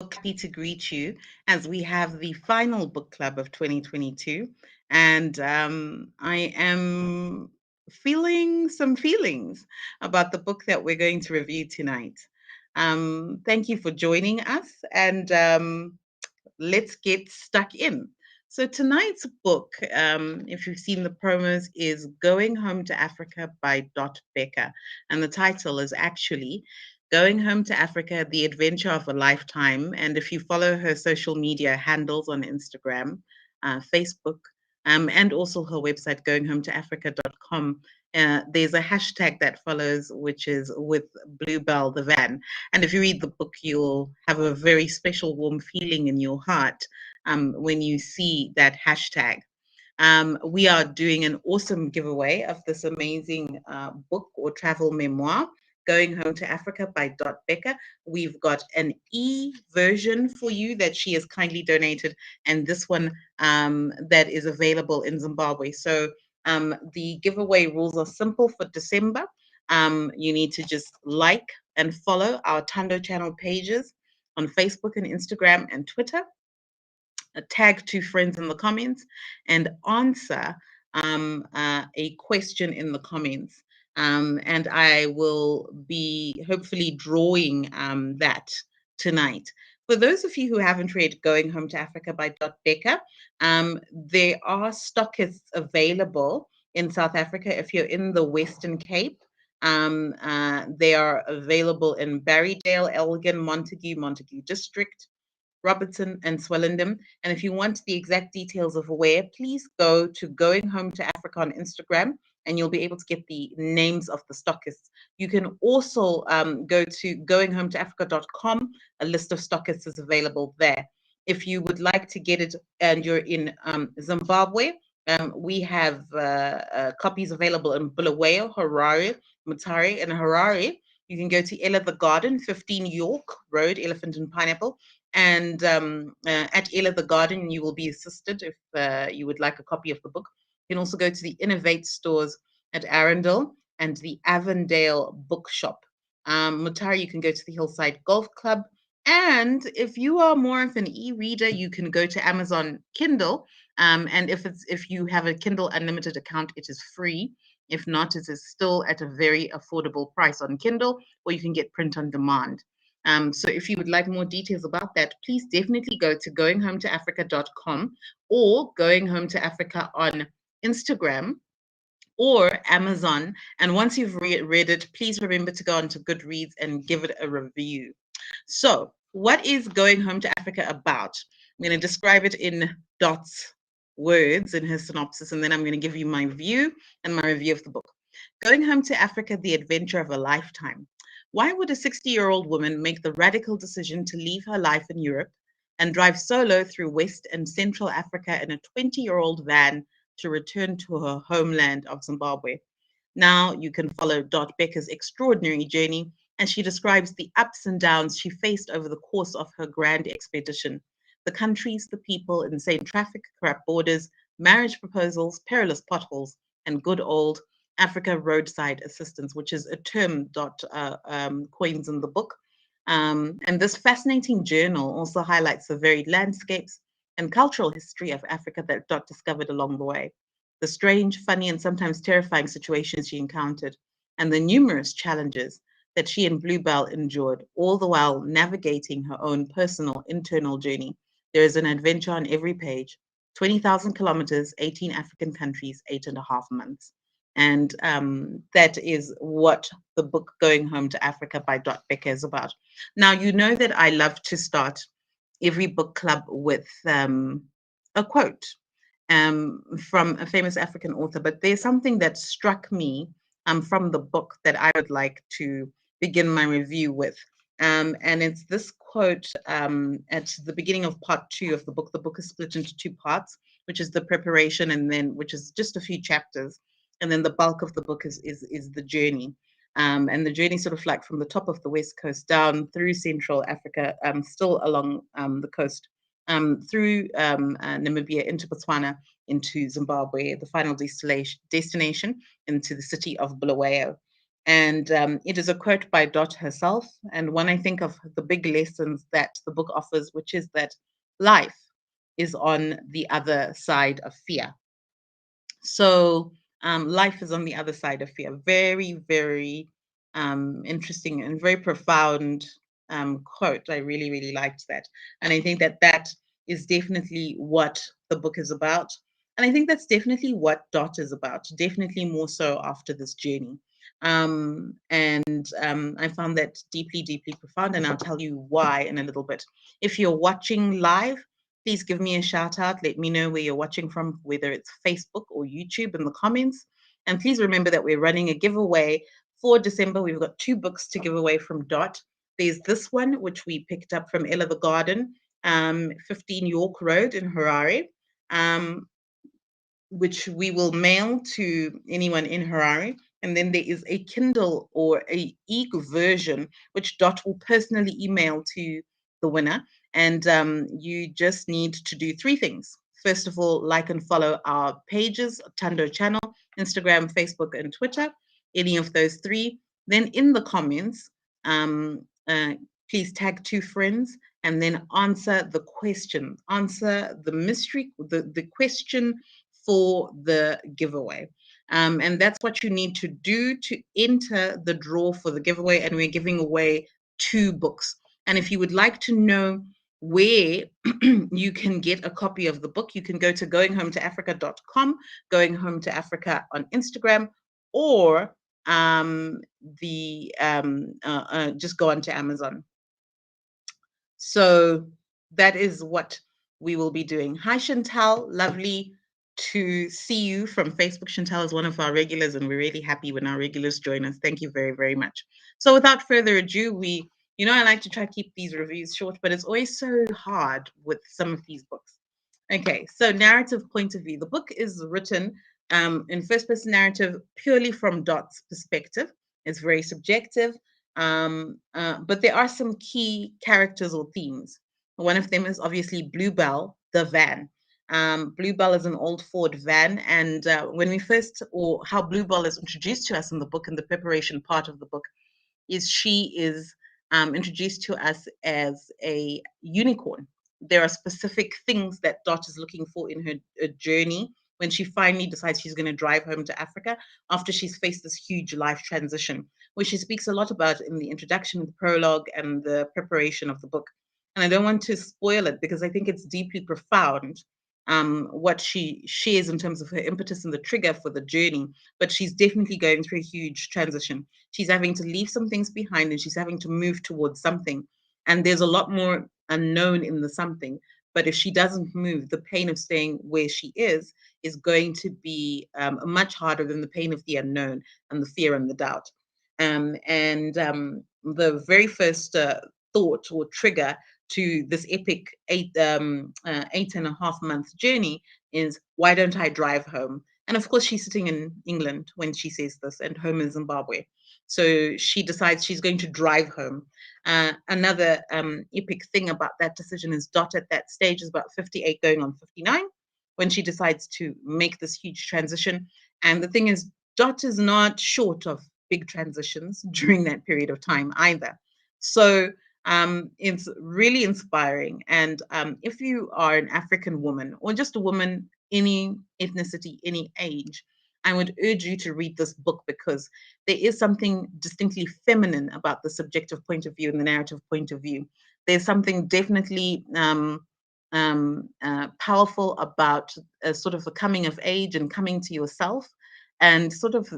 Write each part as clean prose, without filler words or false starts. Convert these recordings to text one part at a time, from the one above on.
happy to greet you as we have the final book club of 2022. And I am feeling some feelings about the book that we're going to review tonight. Thank you for joining us, and let's get stuck in. So, tonight's book, if you've seen the promos, is Going Home to Africa by Dot Becker. And the title is actually Going Home to Africa, The Adventure of a Lifetime. And if you follow her social media handles on Instagram, Facebook, and also her website, goinghometoafrica.com, there's a hashtag that follows, which is with Bluebell the van. And if you read the book, you'll have a very special, warm feeling in your heart when you see that hashtag. We are doing an awesome giveaway of this amazing book or travel memoir, Going Home to Africa by Dot Becker. We've got an e-version for you that she has kindly donated, and this one that is available in Zimbabwe. So the giveaway rules are simple for December. You need to just like and follow our Tando channel pages on Facebook and Instagram and Twitter, tag two friends in the comments, and answer a question in the comments. And I will be hopefully drawing that tonight. For those of you who haven't read Going Home to Africa by Dot Becker, there are stockists available in South Africa if you're in the Western Cape. They are available in Barrydale, Elgin, Montague District, Robertson, and Swellendam. And if you want the exact details of where, please go to Going Home to Africa on Instagram, and you'll be able to get the names of the stockists. You can also go to goinghometoafrica.com. A list of stockists is available there. If you would like to get it and you're in Zimbabwe, we have copies available in Bulawayo, Harare, Mutare, and Harare. You can go to Ella the Garden, 15 York Road, Elephant and Pineapple. And at Ella the Garden, you will be assisted if you would like a copy of the book. You can also go to the Innovate stores at Arundel and the Avondale Bookshop. Mutare, you can go to the Hillside Golf Club. And if you are more of an e-reader, you can go to Amazon Kindle. And if you have a Kindle Unlimited account, it is free. If not, it is still at a very affordable price on Kindle, or you can get print on demand. So if you would like more details about that, please definitely go to goinghometoafrica.com or Going Home to Africa on Instagram or Amazon. And once you've read it, please remember to go onto Goodreads and give it a review. So what is Going Home to Africa about? I'm going to describe it in Dot's words in her synopsis, and then I'm going to give you my view and my review of the book. Going Home to Africa, The Adventure of a Lifetime. Why would a 60-year-old woman make the radical decision to leave her life in Europe and drive solo through West and Central Africa in a 20-year-old van to return to her homeland of Zimbabwe? Now you can follow Dot Becker's extraordinary journey, and she describes the ups and downs she faced over the course of her grand expedition. The countries, the people, insane traffic, corrupt borders, marriage proposals, perilous potholes, and good old Africa roadside assistance, which is a term Dot coins in the book. And this fascinating journal also highlights the varied landscapes and cultural history of Africa that Dot discovered along the way, the strange, funny, and sometimes terrifying situations she encountered, and the numerous challenges that she and Bluebell endured, all the while navigating her own personal internal journey. There is an adventure on every page: 20,000 kilometers, 18 African countries, 8.5 months. And that is what the book Going Home to Africa by Dot Becker is about. Now, you know that I love to start every book club with a quote from a famous African author, but there's something that struck me from the book that I would like to begin my review with. And it's this quote at the beginning of part 2 of the book. The book is split into 2 parts, which is the preparation, and then which is just a few chapters, and then the bulk of the book is the journey. And the journey sort of like from the top of the West Coast down through Central Africa, still along the coast, through Namibia into Botswana, into Zimbabwe, the final destination into the city of Bulawayo. And it is a quote by Dot herself. And when I think of the big lessons that the book offers, which is that life is on the other side of fear. So life is on the other side of fear. Very, very interesting and very profound quote. I really, really liked that. And I think that that is definitely what the book is about. And I think that's definitely what Dot is about, definitely more so after this journey. And I found that deeply, deeply profound. And I'll tell you why in a little bit. If you're watching live, please give me a shout out. Let me know where you're watching from, whether it's Facebook or YouTube in the comments. And please remember that we're running a giveaway for December. We've got 2 books to give away from Dot. There's this one, which we picked up from Ella the Garden, 15 York Road in Harare. Um, which we will mail to anyone in Harare. And then there is a Kindle or a e version, which Dot will personally email to the winner. And you just need to do 3 things. First of all, like and follow our pages, Tando Channel, Instagram, Facebook, and Twitter, any of those 3. Then in the comments, um, uh, please tag 2 friends and then answer the question, answer the mystery, the question for the giveaway. And that's what you need to do to enter the draw for the giveaway. And we're giving away 2 books. And if you would like to know where you can get a copy of the book, you can go to goinghometoafrica.com, Going Home to Africa on Instagram, or just go on to Amazon. So that is what we will be doing. Hi, Chantal. Lovely to see you from Facebook. Chantal is one of our regulars, and we're really happy when our regulars join us. Thank you very, very much. So without further ado, I like to try to keep these reviews short, but it's always so hard with some of these books. Okay, so narrative point of view. The book is written in first person narrative purely from Dot's perspective. It's very subjective, but there are some key characters or themes. One of them is obviously Bluebell, the van. Bluebell is an old Ford van, and when we first, or how Bluebell is introduced to us in the book, in the preparation part of the book, is she is introduced to us as a unicorn. There are specific things that Dot is looking for in her journey when she finally decides she's going to drive home to Africa after she's faced this huge life transition, which she speaks a lot about in the introduction, the prologue, and the preparation of the book. And I don't want to spoil it because I think it's deeply profound what she shares in terms of her impetus and the trigger for the journey. But she's definitely going through a huge transition. She's having to leave some things behind and she's having to move towards something. And there's a lot more unknown in the something. But if she doesn't move, the pain of staying where she is going to be much harder than the pain of the unknown and the fear and the doubt. And the very first thought or trigger to this epic 8.5 month journey is, why don't I drive home? And of course, she's sitting in England when she says this, and home is Zimbabwe. So she decides she's going to drive home. Another epic thing about that decision is Dot at that stage is about 58 going on 59 when she decides to make this huge transition. And the thing is, Dot is not short of big transitions during that period of time either. So it's really inspiring. And if you are an African woman or just a woman, any ethnicity, any age, I would urge you to read this book because there is something distinctly feminine about the subjective point of view and the narrative point of view. There's something definitely powerful about a sort of a coming of age and coming to yourself and sort of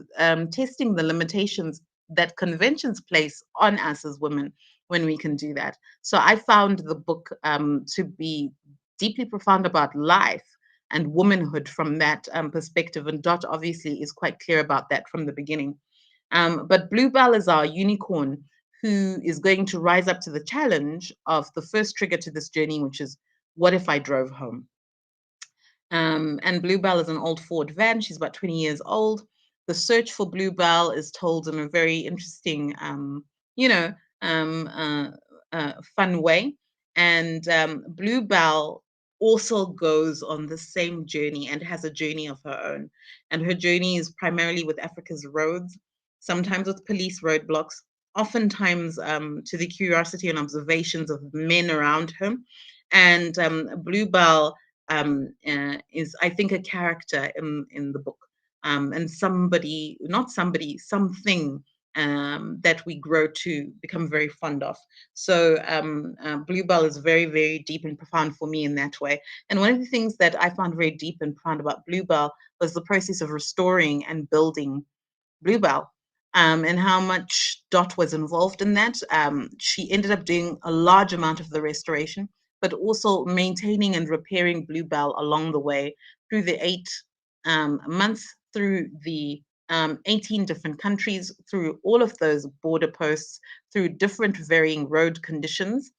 testing the limitations that conventions place on us as women when we can do that. So I found the book to be deeply profound about life and womanhood from that perspective. And Dot obviously is quite clear about that from the beginning. But Bluebell is our unicorn who is going to rise up to the challenge of the first trigger to this journey, which is, what if I drove home? And Bluebell is an old Ford van. She's about 20 years old. The search for Bluebell is told in a very interesting, you know, um, uh, fun way. And Bluebell also goes on the same journey and has a journey of her own. And her journey is primarily with Africa's roads. sometimes with police roadblocks, oftentimes to the curiosity and observations of men around him. And Bluebell is, I think, a character in the book, and somebody, not somebody, something that we grow to become very fond of. So Bluebell is very, very deep and profound for me in that way. And one of the things that I found very deep and profound about Bluebell was the process of restoring and building Bluebell, and how much Dot was involved in that. She ended up doing a large amount of the restoration, but also maintaining and repairing Bluebell along the way through the 8 months, through the 18 different countries, through all of those border posts, through different varying road conditions.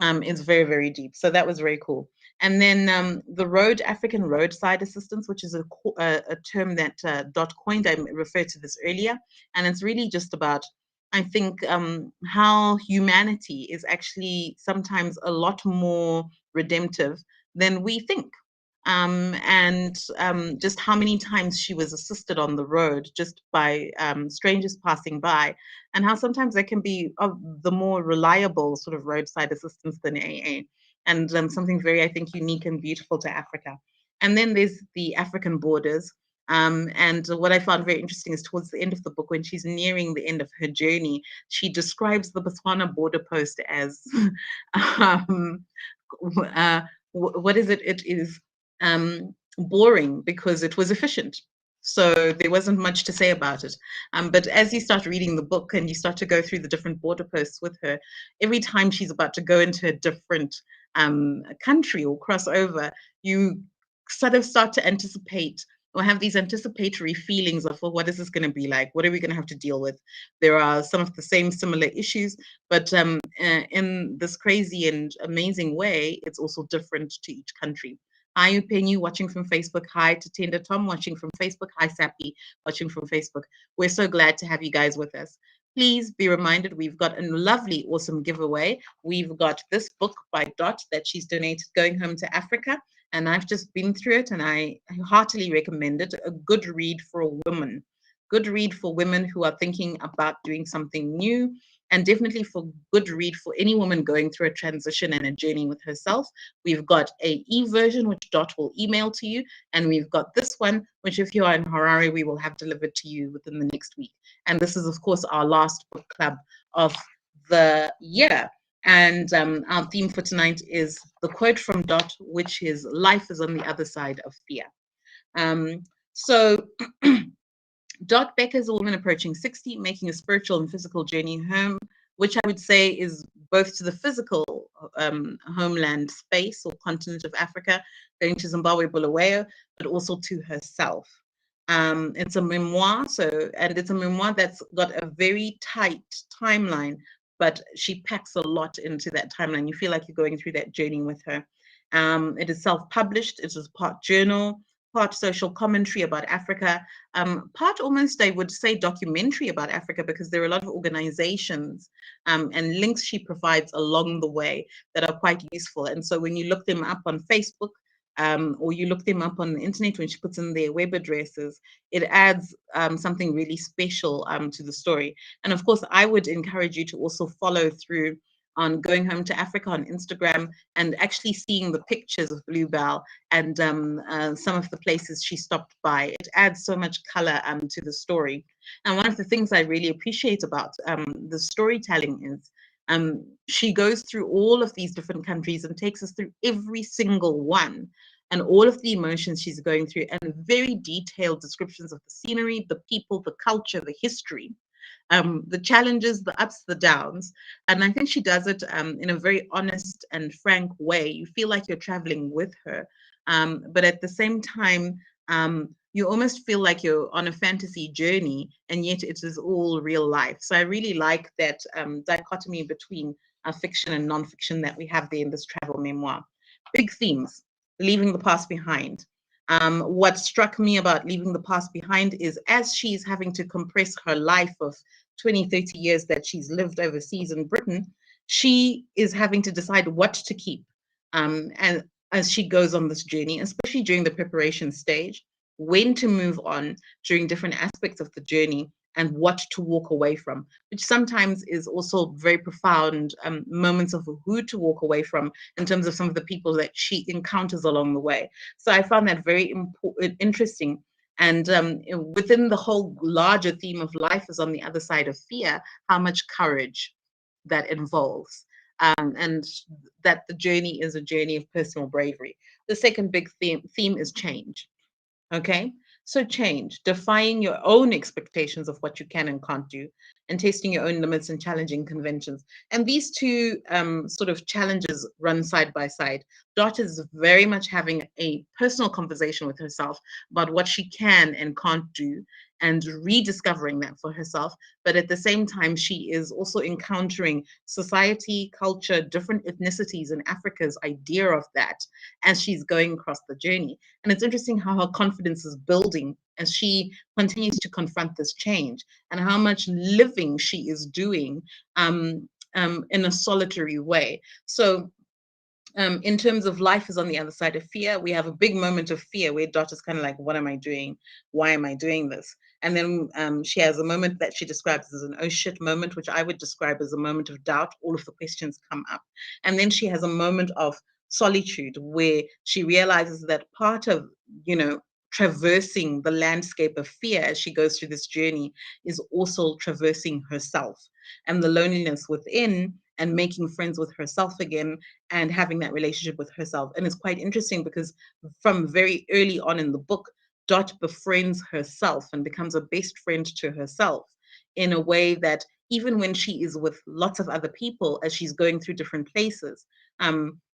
Is very, very deep. So that was very cool. And then the African roadside assistance, which is a term that Dot coined. I referred to this earlier. And it's really just about, I think, how humanity is actually sometimes a lot more redemptive than we think. And just how many times she was assisted on the road just by strangers passing by, and how sometimes they can be of the more reliable sort of roadside assistance than AA, and something very, I think, unique and beautiful to Africa. And then there's the African borders. And what I found very interesting is towards the end of the book, when she's nearing the end of her journey, she describes the Botswana border post as um, what is it? It is boring because it was efficient. So there wasn't much to say about it. But as you start reading the book and you start to go through the different border posts with her, every time she's about to go into a different country or cross over, you sort of start to anticipate or have these anticipatory feelings of, well, what is this going to be like? What are we going to have to deal with? There are some of the same similar issues, but in this crazy and amazing way, it's also different to each country. Hi, Upenyu, watching from Facebook. Hi to Tender Tom, watching from Facebook. Hi, Sappy, watching from Facebook. We're so glad to have you guys with us. Please be reminded, we've got a lovely, awesome giveaway. We've got this book by Dot that she's donated, Going Home to Africa. And I've just been through it and I heartily recommend it. A good read for a woman. Good read for women who are thinking about doing something new, and definitely for good read for any woman going through a transition and a journey with herself. We've got a e-version, which Dot will email to you, and we've got this one, which if you are in Harare, we will have delivered to you within the next week. And this is, of course, our last book club of the year. And our theme for tonight is the quote from Dot, which is, life is on the other side of fear. So Dot Becker is a woman approaching 60, making a spiritual and physical journey home, which I would say is both to the physical homeland space or continent of Africa, going to Zimbabwe, Bulawayo, but also to herself. It's a memoir, and it's a memoir that's got a very tight timeline, but she packs a lot into that timeline. You feel like you're going through that journey with her. It is self-published. It is part journal, part social commentary about Africa, part almost, I would say, documentary about Africa, because there are a lot of organizations and links she provides along the way that are quite useful. And so when you look them up on Facebook, or you look them up on the internet, when she puts in their web addresses, it adds something really special to the story. And of course, I would encourage you to also follow through on Going Home to Africa on Instagram, and actually seeing the pictures of Bluebell and some of the places she stopped by. It adds so much color to the story. And one of the things I really appreciate about the storytelling is she goes through all of these different countries and takes us through every single one and all of the emotions she's going through, and very detailed descriptions of the scenery, the people, the culture, the history, the challenges, the ups, the downs. And I think she does it in a very honest and frank way. You feel like you're traveling with her, but at the same time, you almost feel like you're on a fantasy journey, and yet it is all real life. So I really like that dichotomy between fiction and nonfiction that we have there in this travel memoir. Big themes: leaving the past behind. What struck me about leaving the past behind is, as she's having to compress her life of 20, 30 years that she's lived overseas in Britain, she is having to decide what to keep. And as she goes on this journey, especially during the preparation stage, when to move on during different aspects of the journey, and what to walk away from, which sometimes is also very profound moments of who to walk away from in terms of some of the people that she encounters along the way. So I found that very interesting. And within the whole larger theme of life is on the other side of fear, how much courage that involves. And that the journey is a journey of personal bravery. The second big theme is change. Okay. So change, defying your own expectations of what you can and can't do, and testing your own limits and challenging conventions. And these two sort of challenges run side by side. Dot is very much having a personal conversation with herself about what she can and can't do and rediscovering that for herself. But at the same time, she is also encountering society, culture, different ethnicities, and Africa's idea of that as she's going across the journey. And it's interesting how her confidence is building as she continues to confront this change and how much living she is doing in a solitary way. So in terms of life is on the other side of fear, we have a big moment of fear where Dot is kind of like, what am I doing? Why am I doing this? And then she has a moment that she describes as an oh shit moment, which I would describe as a moment of doubt. All of the questions come up. And then she has a moment of solitude where she realizes that part of, you know, traversing the landscape of fear as she goes through this journey is also traversing herself and the loneliness within and making friends with herself again and having that relationship with herself. And it's quite interesting because from very early on in the book, Dot befriends herself and becomes a best friend to herself in a way that even when she is with lots of other people, as she's going through different places,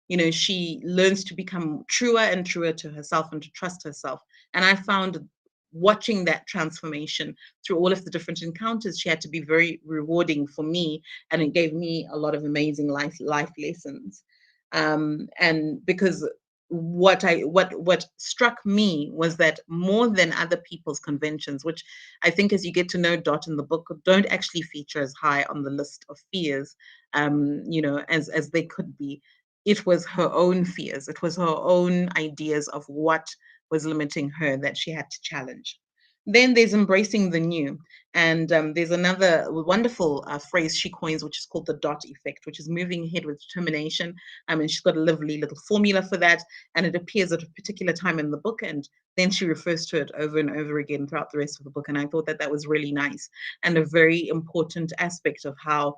you know, she learns to become truer and truer to herself and to trust herself. And I found watching that transformation through all of the different encounters she had to be very rewarding for me, and it gave me a lot of amazing life lessons. And because what struck me was that more than other people's conventions, which I think as you get to know Dot in the book, don't actually feature as high on the list of fears, you know, as they could be. It was her own fears. It was her own ideas of what was limiting her that she had to challenge. Then there's embracing the new. And there's another wonderful phrase she coins, which is called the dot effect, which is moving ahead with determination. And she's got a lovely little formula for that. And it appears at a particular time in the book. And then she refers to it over and over again throughout the rest of the book. And I thought that that was really nice and a very important aspect of how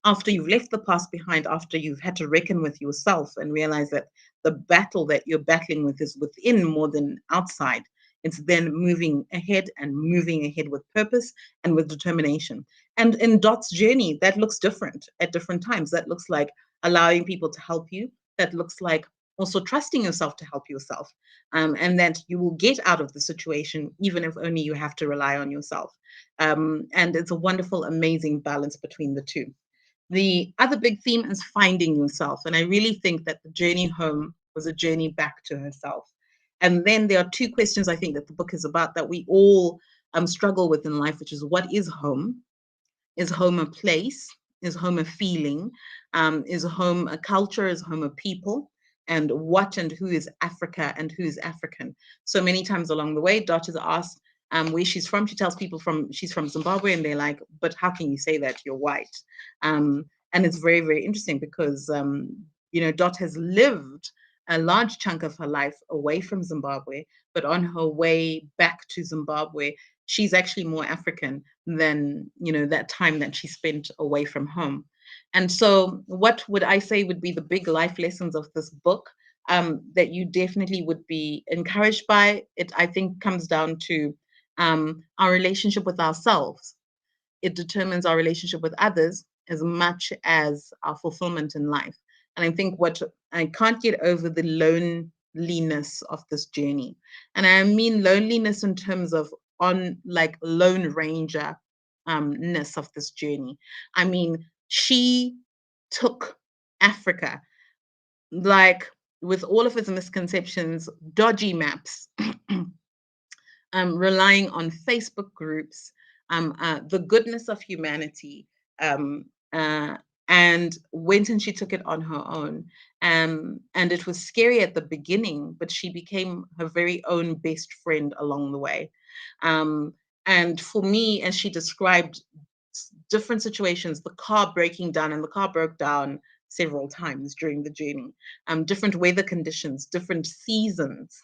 after you've left the past behind, after you've had to reckon with yourself and realize that the battle that you're battling with is within more than outside. It's then moving ahead with purpose and with determination. And in Dot's journey, that looks different at different times. That looks like allowing people to help you. That looks like also trusting yourself to help yourself, and that you will get out of the situation, even if only you have to rely on yourself. And it's a wonderful, amazing balance between the two. The other big theme is finding yourself. And I really think that the journey home was a journey back to herself. And then there are two questions I think that the book is about that we all struggle with in life, which is what is home? Is home a place? Is home a feeling? Is home a culture? Is home a people? And what and who is Africa and who is African? So many times along the way, Dot is asked where she's from. She tells people she's from Zimbabwe, and they're like, "But how can you say that? You're white." And it's very, very interesting because you know, Dot has lived a large chunk of her life away from Zimbabwe, but on her way back to Zimbabwe, she's actually more African than, you know, that time that she spent away from home. And so what would I say would be the big life lessons of this book that you definitely would be encouraged by? It, I think, comes down to our relationship with ourselves. It determines our relationship with others as much as our fulfillment in life. And I think what I can't get over the loneliness of this journey. And I mean loneliness in terms of on like Lone Ranger ness of this journey. I mean, she took Africa, like with all of its misconceptions, dodgy maps, relying on Facebook groups, the goodness of humanity, um, uh, and went and she took it on her own. And it was scary at the beginning, but she became her very own best friend along the way. And for me, as she described different situations, the car breaking down, and the car broke down several times during the journey, different weather conditions, different seasons,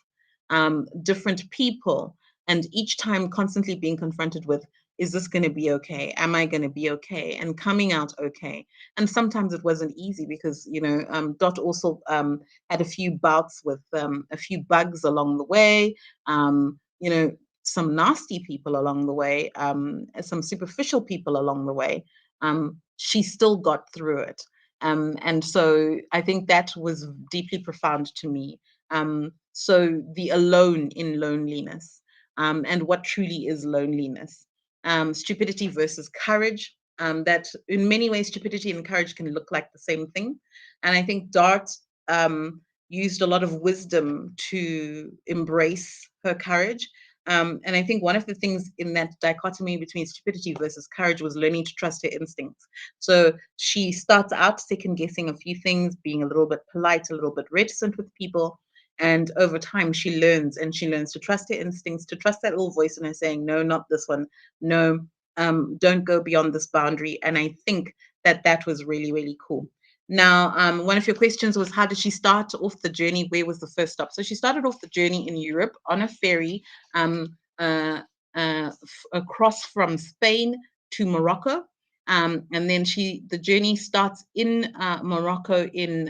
different people, and each time constantly being confronted with, is this going to be okay? Am I going to be okay? And coming out okay. And sometimes it wasn't easy because, Dot also had a few bouts with a few bugs along the way. You know, some nasty people along the way, some superficial people along the way, she still got through it. And so I think that was deeply profound to me. So the alone in loneliness, and what truly is loneliness. Stupidity versus courage. That in many ways, stupidity and courage can look like the same thing. And I think Dart used a lot of wisdom to embrace her courage. And I think one of the things in that dichotomy between stupidity versus courage was learning to trust her instincts. So she starts out second guessing a few things, being a little bit polite, a little bit reticent with people. And over time, she learns, and she learns to trust her instincts, to trust that little voice in her saying, no, not this one. No, don't go beyond this boundary. And I think that that was really, really cool. Now, one of your questions was, how did she start off the journey? Where was the first stop? So she started off the journey in Europe on a ferry, um, uh, across from Spain to Morocco. And then the journey starts in Morocco in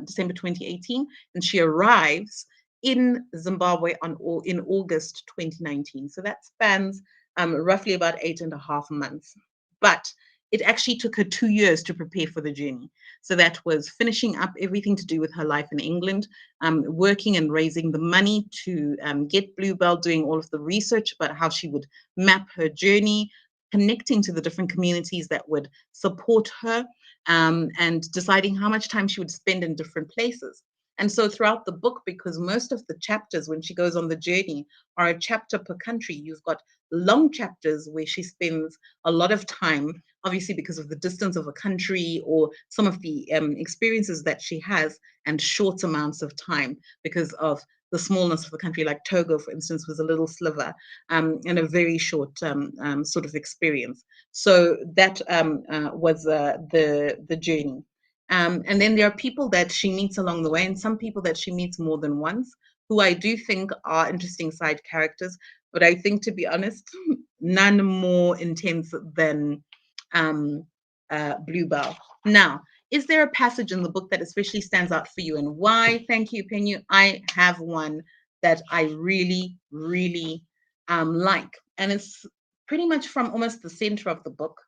December 2018, and she arrives in Zimbabwe in August 2019. So that spans roughly about 8.5 months. But it actually took her 2 years to prepare for the journey. So that was finishing up everything to do with her life in England, working and raising the money to get Bluebell, doing all of the research about how she would map her journey, connecting to the different communities that would support her, and deciding how much time she would spend in different places. And so throughout the book, because most of the chapters when she goes on the journey are a chapter per country, you've got long chapters where she spends a lot of time, obviously because of the distance of a country or some of the experiences that she has, and short amounts of time because of the smallness of the country. Like Togo, for instance, was a little sliver, and a very short sort of experience. So that was the journey. And then there are people that she meets along the way, and some people that she meets more than once, who I do think are interesting side characters. But I think, to be honest, none more intense than Bluebell. Now, is there a passage in the book that especially stands out for you, and why? Thank you, Penyu. I have one that I really, really like, and it's pretty much from almost the center of the book.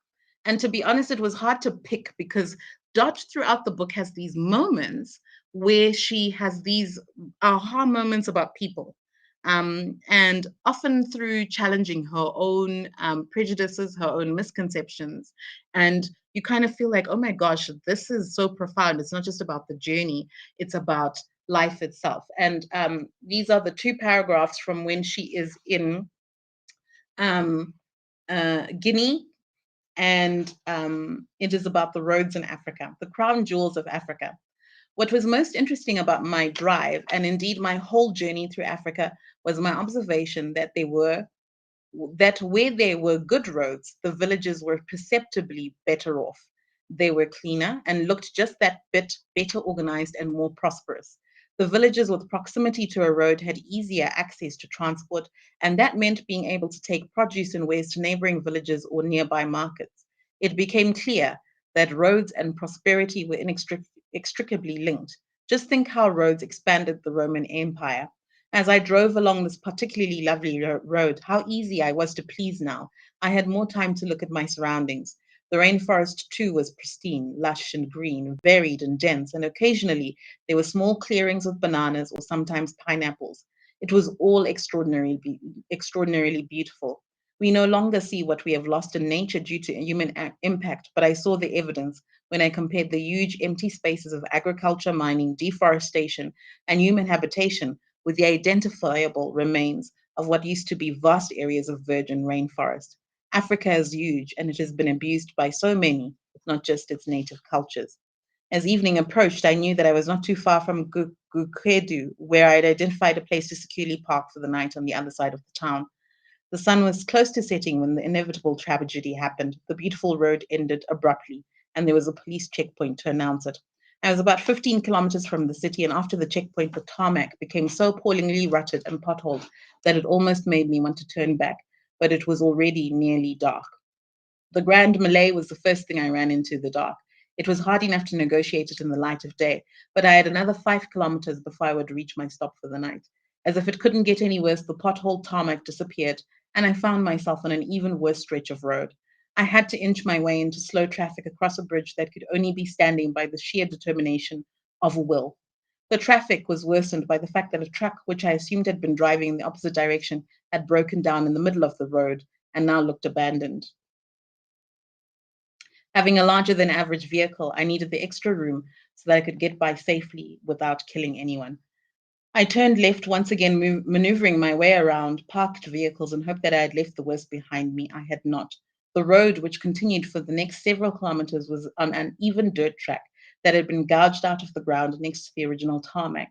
And to be honest, it was hard to pick because Dot throughout the book has these moments where she has these aha moments about people. And often through challenging her own prejudices, her own misconceptions. And you kind of feel like, oh my gosh, this is so profound. It's not just about the journey, it's about life itself. And these are the two paragraphs from when she is in um, Guinea, and it is about the roads in Africa, the crown jewels of Africa. What was most interesting about my drive, and indeed my whole journey through Africa, was my observation that where there were good roads, the villages were perceptibly better off. They were cleaner and looked just that bit better organized and more prosperous. The villages with proximity to a road had easier access to transport, and that meant being able to take produce and wares to neighboring villages or nearby markets. It became clear that roads and prosperity were inextricably linked. Just think how roads expanded the Roman Empire. As I drove along this particularly lovely road, how easy I was to please now. I had more time to look at my surroundings. The rainforest, too, was pristine, lush and green, varied and dense, and occasionally there were small clearings of bananas or sometimes pineapples. It was all extraordinarily beautiful. We no longer see what we have lost in nature due to human impact, but I saw the evidence when I compared the huge empty spaces of agriculture, mining, deforestation, and human habitation with the identifiable remains of what used to be vast areas of virgin rainforest. Africa is huge, and it has been abused by so many, not just its native cultures. As evening approached, I knew that I was not too far from Gukedu, where I had identified a place to securely park for the night on the other side of the town. The sun was close to setting when the inevitable tragedy happened. The beautiful road ended abruptly, and there was a police checkpoint to announce it. I was about 15 kilometers from the city, and after the checkpoint, the tarmac became so appallingly rutted and potholed that it almost made me want to turn back, but it was already nearly dark. The Grand Malay was the first thing I ran into the dark. It was hard enough to negotiate it in the light of day, but I had another 5 kilometers before I would reach my stop for the night. As if it couldn't get any worse, the pothole tarmac disappeared, and I found myself on an even worse stretch of road. I had to inch my way into slow traffic across a bridge that could only be standing by the sheer determination of will. The traffic was worsened by the fact that a truck, which I assumed had been driving in the opposite direction, had broken down in the middle of the road and now looked abandoned. Having a larger than average vehicle, I needed the extra room so that I could get by safely without killing anyone. I turned left, once again maneuvering my way around parked vehicles and hoped that I had left the worst behind me. I had not. The road, which continued for the next several kilometers, was on an even dirt track that had been gouged out of the ground next to the original tarmac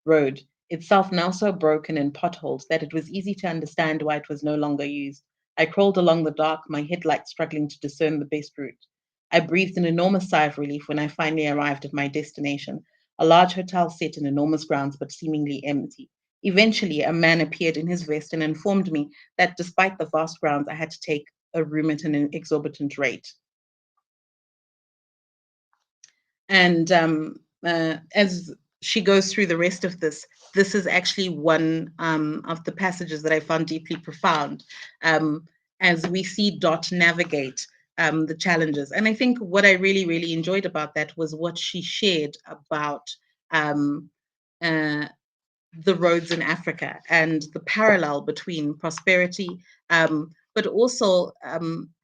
road, itself now so broken and potholed that it was easy to understand why it was no longer used. I crawled along the dark, my headlight struggling to discern the best route. I breathed an enormous sigh of relief when I finally arrived at my destination, a large hotel set in enormous grounds but seemingly empty. Eventually, a man appeared in his vest and informed me that despite the vast grounds, I had to take a room at an exorbitant rate. And as she goes through the rest of this, this is actually one of the passages that I found deeply profound um, as we see Dot navigate the challenges. And I think what I really, really enjoyed about that was what she shared about um, uh, the roads in Africa and the parallel between prosperity, but also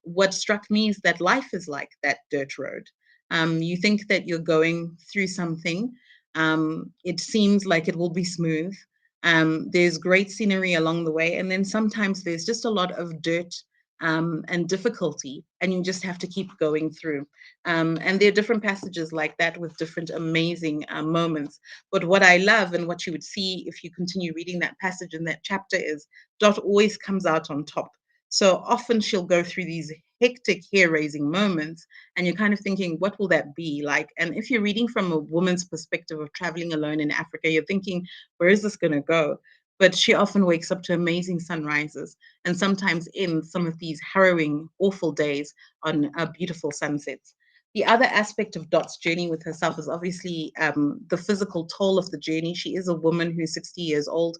what struck me is that life is like that dirt road. You think that you're going through something, it seems like it will be smooth. There's great scenery along the way, and then sometimes there's just a lot of dirt and difficulty, and you just have to keep going through. And there are different passages like that with different amazing moments. But what I love and what you would see if you continue reading that passage in that chapter is Dot always comes out on top. So often she'll go through these hectic, hair raising moments, and you're kind of thinking, what will that be like? And if you're reading from a woman's perspective of traveling alone in Africa, you're thinking, where is this going to go? But she often wakes up to amazing sunrises and sometimes ends some of these harrowing, awful days on beautiful sunsets. The other aspect of Dot's journey with herself is obviously the physical toll of the journey. She is a woman who's 60 years old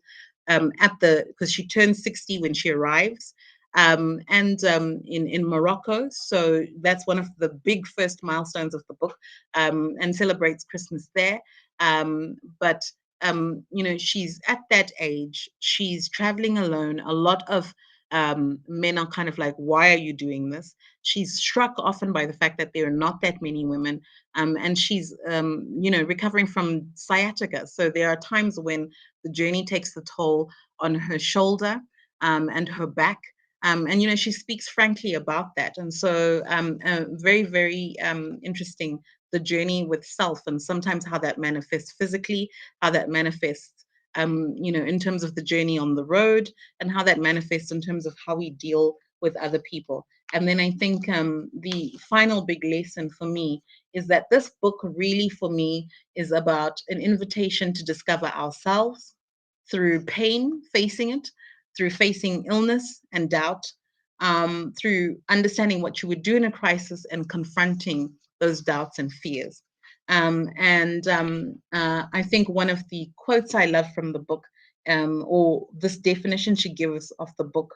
because she turns 60 when she arrives. And in Morocco. So that's one of the big first milestones of the book, and celebrates Christmas there. But she's at that age. She's traveling alone. A lot of men are kind of like, "Why are you doing this?" She's struck often by the fact that there are not that many women, and she's recovering from sciatica. So there are times when the journey takes the toll on her shoulder and her back. And she speaks frankly about that, and so very, very interesting, the journey with self, and sometimes how that manifests physically, how that manifests in terms of the journey on the road, and how that manifests in terms of how we deal with other people. And then I think the final big lesson for me is that this book really, for me, is about an invitation to discover ourselves through pain, facing it, through facing illness and doubt, through understanding what you would do in a crisis and confronting those doubts and fears. And I think one of the quotes I love from the book, or this definition she gives of the book,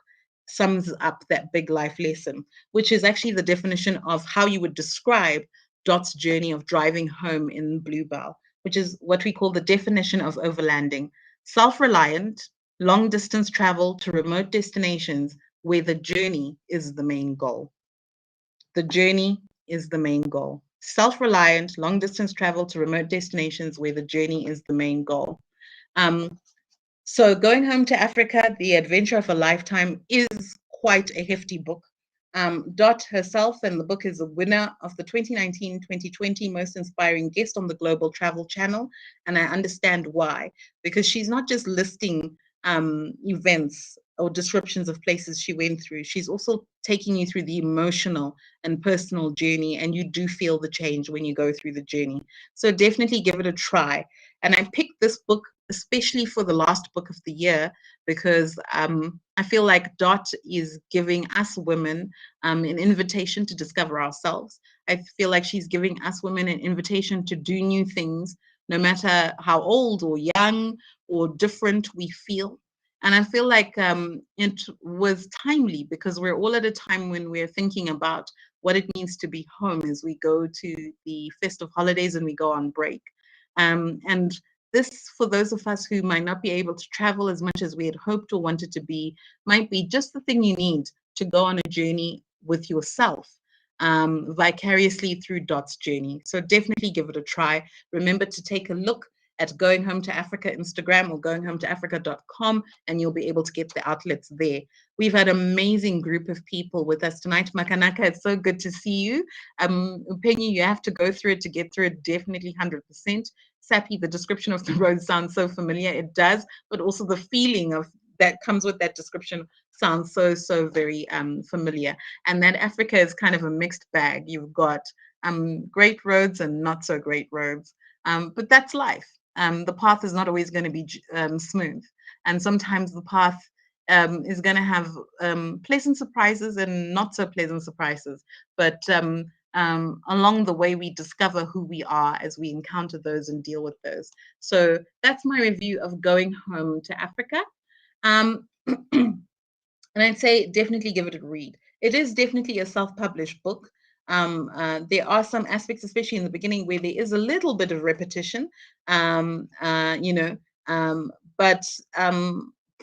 sums up that big life lesson, which is actually the definition of how you would describe Dot's journey of driving home in Bluebell, which is what we call the definition of overlanding: self-reliant, long distance travel to remote destinations where the journey is the main goal. The journey is the main goal. Self-reliant, long distance travel to remote destinations where the journey is the main goal. Um, so Going Home to Africa, The Adventure of a Lifetime is quite a hefty book. Dot herself, and the book is a winner of the 2019-2020 Most Inspiring Guest on the Global Travel Channel. And I understand why, because she's not just listing events or descriptions of places she went through. She's also taking you through the emotional and personal journey, and you do feel the change when you go through the journey. So definitely give it a try. And I picked this book especially for the last book of the year because I feel like Dot is giving us women an invitation to discover ourselves. I feel like she's giving us women an invitation to do new things, no matter how old or young or different we feel. And I feel like it was timely because we're all at a time when we're thinking about what it means to be home as we go to the festive holidays and we go on break. And this, for those of us who might not be able to travel as much as we had hoped or wanted to be, might be just the thing you need to go on a journey with yourself, vicariously through Dot's journey. So definitely give it a try. Remember to take a look at Going Home to Africa Instagram or goinghometoafrica.com, and you'll be able to get the outlets there. We've had an amazing group of people with us tonight. Makanaka, it's so good to see you. Upenyi, you have to go through it to get through it, definitely 100%. Sappy, the description of the road sounds so familiar. It does, but also the feeling of that comes with that description sounds so very familiar. And that Africa is kind of a mixed bag. You've got great roads and not so great roads, but that's life. The path is not always going to be smooth, and sometimes the path is going to have pleasant surprises and not so pleasant surprises. But along the way, we discover who we are as we encounter those and deal with those. So that's my review of Going Home to Africa. Um, and I'd say definitely give it a read. It is definitely a self-published book. There are some aspects, especially in the beginning, where there is a little bit of repetition, you know, but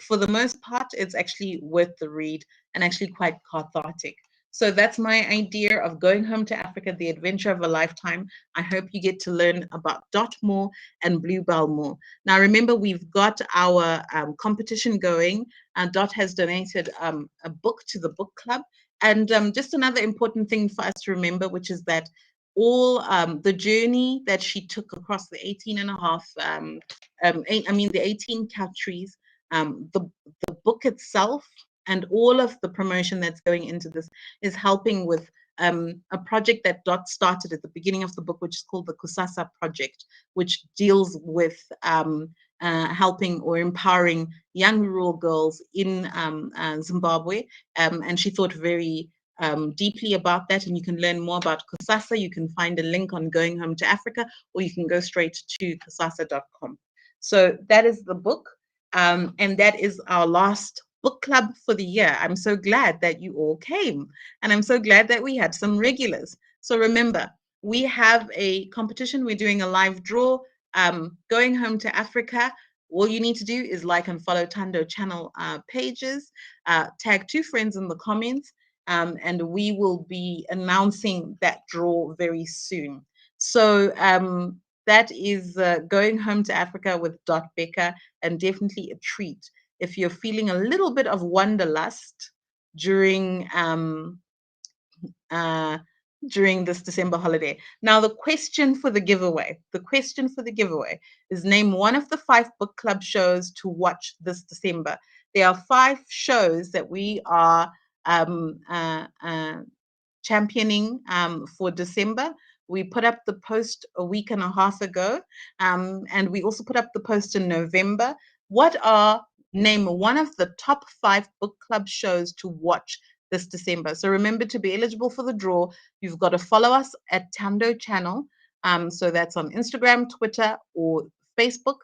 for the most part, it's actually worth the read and actually quite cathartic. So that's my idea of Going Home to Africa, the adventure of a lifetime. I hope you get to learn about Dot more and Bluebell more. Now, remember, we've got our competition going. Dot has donated a book to the book club. And just another important thing for us to remember, which is that all the journey that she took across the 18 and a half, the 18 countries, the book itself, and all of the promotion that's going into this is helping with a project that Dot started at the beginning of the book, which is called the Kusasa Project, which deals with helping or empowering young rural girls in Zimbabwe. And she thought very deeply about that. And you can learn more about Kusasa. You can find a link on Going Home to Africa, or you can go straight to kusasa.com. So that is the book. And that is our last book club for the year. I'm so glad that you all came. And I'm so glad that we had some regulars. So remember, we have a competition. We're doing a live draw. Going Home to Africa. All you need to do is like and follow Tando channel pages, tag 2 friends in the comments, and we will be announcing that draw very soon. So that is Going Home to Africa with Dot Becker, and definitely a treat if you're feeling a little bit of wanderlust during uh, during this December holiday. Now, the question for the giveaway is name one of the 5 book club shows to watch this December. There are 5 shows that we are um, uh, uh, championing for December. We put up the post a week and a half ago, and we also put up the post in November. Name one of the top 5 book club shows to watch this December. So remember, to be eligible for the draw, you've got to follow us at Tando Channel. So that's on Instagram, Twitter, or Facebook.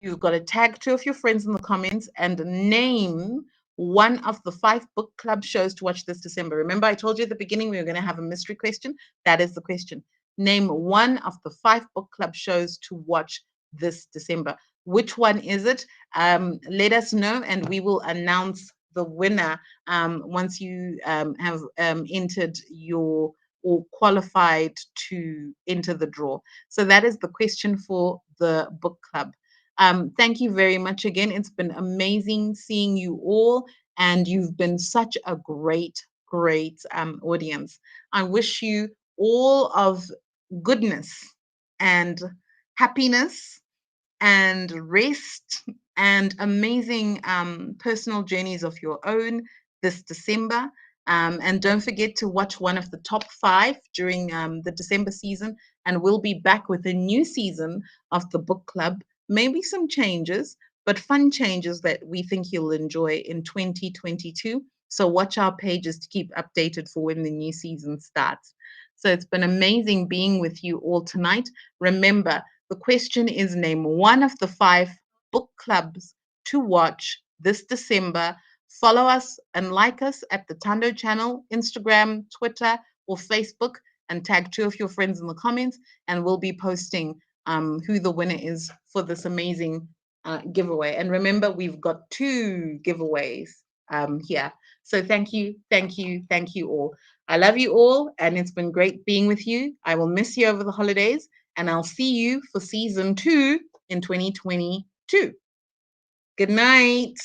You've got to tag 2 of your friends in the comments and name one of the 5 book club shows to watch this December. Remember, I told you at the beginning we were going to have a mystery question. That is the question. Name one of the 5 book club shows to watch this December. Which one is it? Let us know, and we will announce the winner once you have entered your or qualified to enter the draw. So that is the question for the book club. Thank you very much again. It's been amazing seeing you all, and you've been such a great audience. I wish you all of goodness and happiness and rest and amazing personal journeys of your own this December. And don't forget to watch one of the top five during the December season. And we'll be back with a new season of the book club. Maybe some changes, but fun changes that we think you'll enjoy in 2022. So watch our pages to keep updated for when the new season starts. So it's been amazing being with you all tonight. Remember, the question is name one of the five book clubs to watch this December. Follow us and like us at the Tando channel, Instagram, Twitter, or Facebook, and tag two of your friends in the comments. And we'll be posting who the winner is for this amazing giveaway. And remember, we've got two giveaways here. So thank you all. I love you all, and it's been great being with you. I will miss you over the holidays, and I'll see you for season 2 in 2022. Good night.